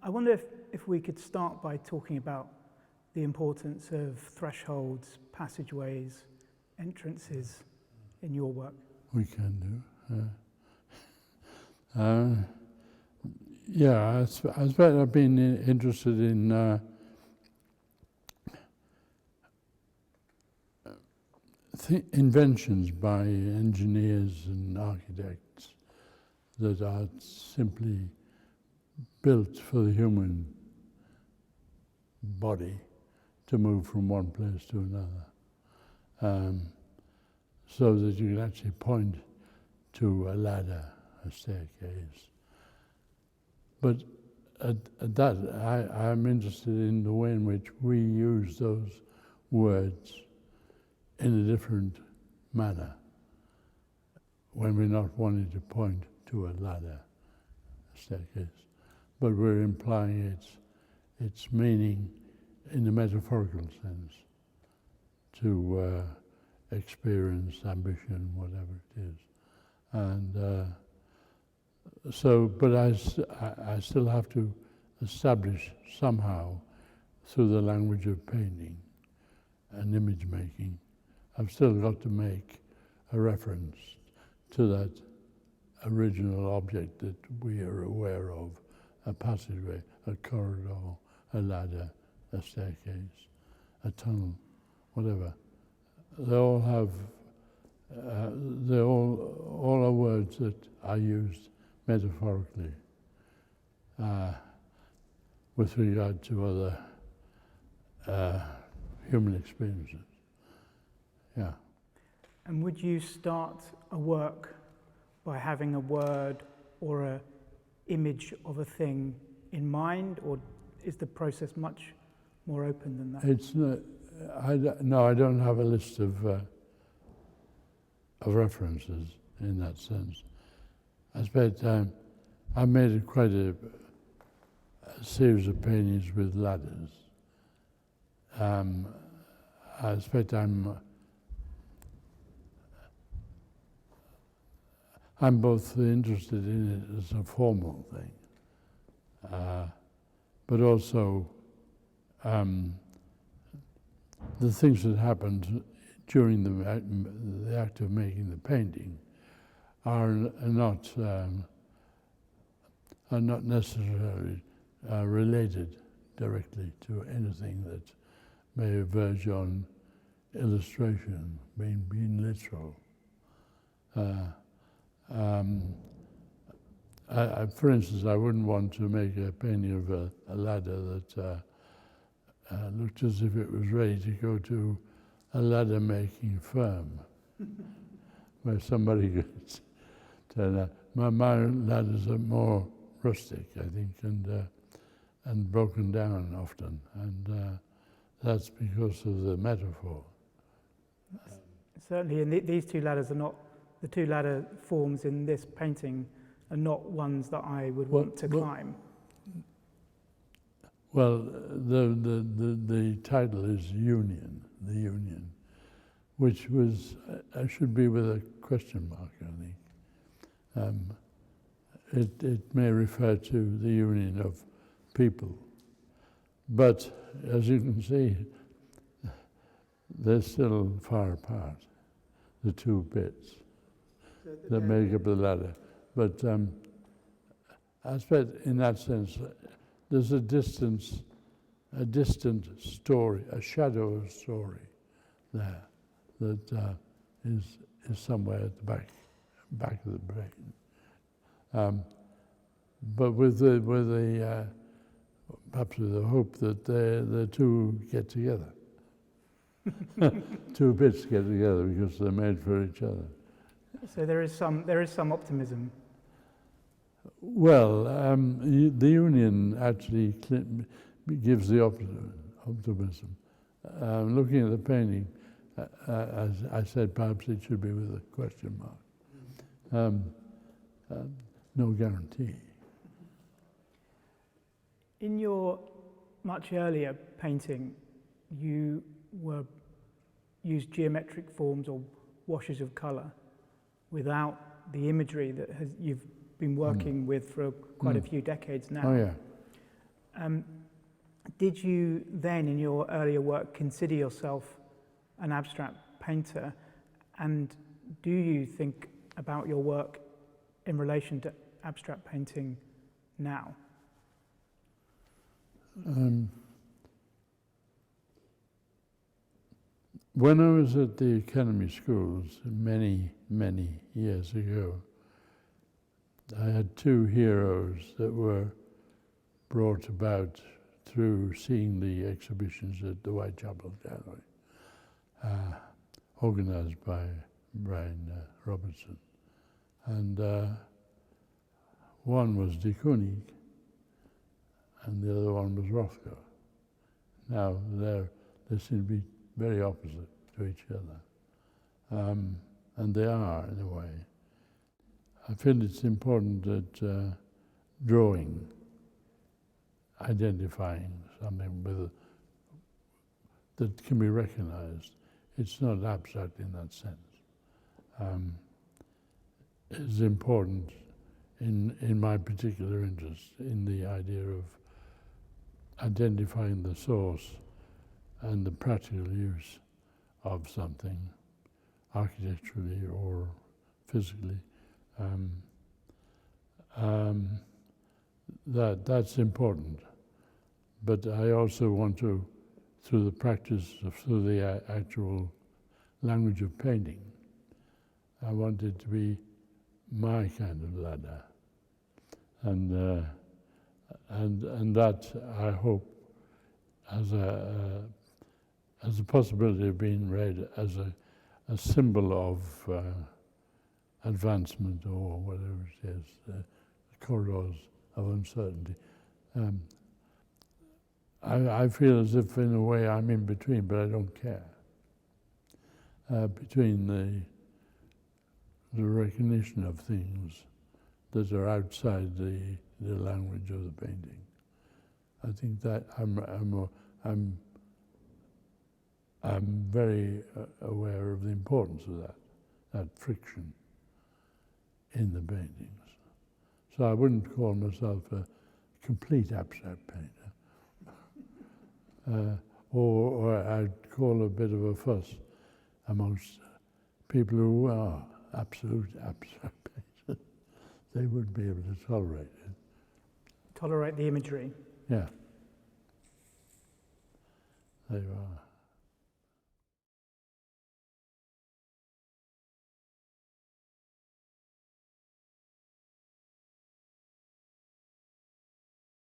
I wonder if we could start by talking about the importance of thresholds, passageways, entrances in your work. We can do. Yeah, I suppose I've been interested in inventions by engineers and architects that are simply built for the human body to move from one place to another, so that you can actually point to a ladder, a staircase. But at that, I'm interested in the way in which we use those words in a different manner when we're not wanting to point to a ladder, a staircase, but we're implying its meaning in a metaphorical sense to experience, ambition, whatever it is. And but I still have to establish somehow through the language of painting and image making, I've still got to make a reference to that original object that we are aware of, a passageway, a corridor, a ladder, a staircase, a tunnel, whatever. They all have, they all are words that are used metaphorically with regard to other human experiences. Yeah. And would you start a work by having a word or an image of a thing in mind, or is the process much more open than that? It's not, no, I don't have a list of references in that sense. I spent I made quite a series of paintings with ladders. I spent I'm both interested in it as a formal thing, but also the things that happened during the act of making the painting are not necessarily related directly to anything that may verge on illustration, being literal. For instance, I wouldn't want to make a painting of a ladder that looked as if it was ready to go to a ladder-making firm, where somebody could turn out. My ladders are more rustic, I think, and broken down often, and that's because of the metaphor. Certainly, and these two ladders are not, the two ladder forms in this painting are not ones that I would want to climb. Well, the title is Union, the Union, which was, should be with a question mark, I think. It may refer to the union of people, but as you can see, they're still far apart, the two bits that make up the ladder. But I suppose in that sense, there's a distant story, a shadow of story there that is somewhere at the back of the brain. But with the perhaps with the hope that the two get together. Two bits get together because they're made for each other. So there is some optimism. Well, the union actually gives the optimism. Looking at the painting, as I said, perhaps it should be with a question mark. No guarantee. In your much earlier painting, you used geometric forms or washes of colour without the imagery that you've been working with for quite a few decades now. Oh, yeah. Did you then, in your earlier work, consider yourself an abstract painter? And do you think about your work in relation to abstract painting now? When I was at the academy schools many, many years ago, I had two heroes that were brought about through seeing the exhibitions at the Whitechapel Gallery, organized by Brian Robertson. And one was de Kooning, and the other one was Rothko. Now, they seem to be very opposite to each other. And they are, in a way. I feel it's important that drawing, identifying something that can be recognized, it's not abstract in that sense, is important in my particular interest in the idea of identifying the source and the practical use of something, architecturally or physically. That's important. But I also want to, through the practice, through the actual language of painting, I want it to be my kind of ladder. And that, I hope, has a possibility of being read as a symbol of advancement, or whatever it is, the corridors of uncertainty. I feel as if, in a way, I'm in between, but I don't care. Between the recognition of things that are outside the language of the painting. I think that I'm very aware of the importance of that friction in the paintings. So I wouldn't call myself a complete abstract painter, or I'd call a bit of a fuss amongst people who are absolute abstract painters. They wouldn't be able to tolerate it. Tolerate the imagery? Yeah. There you are.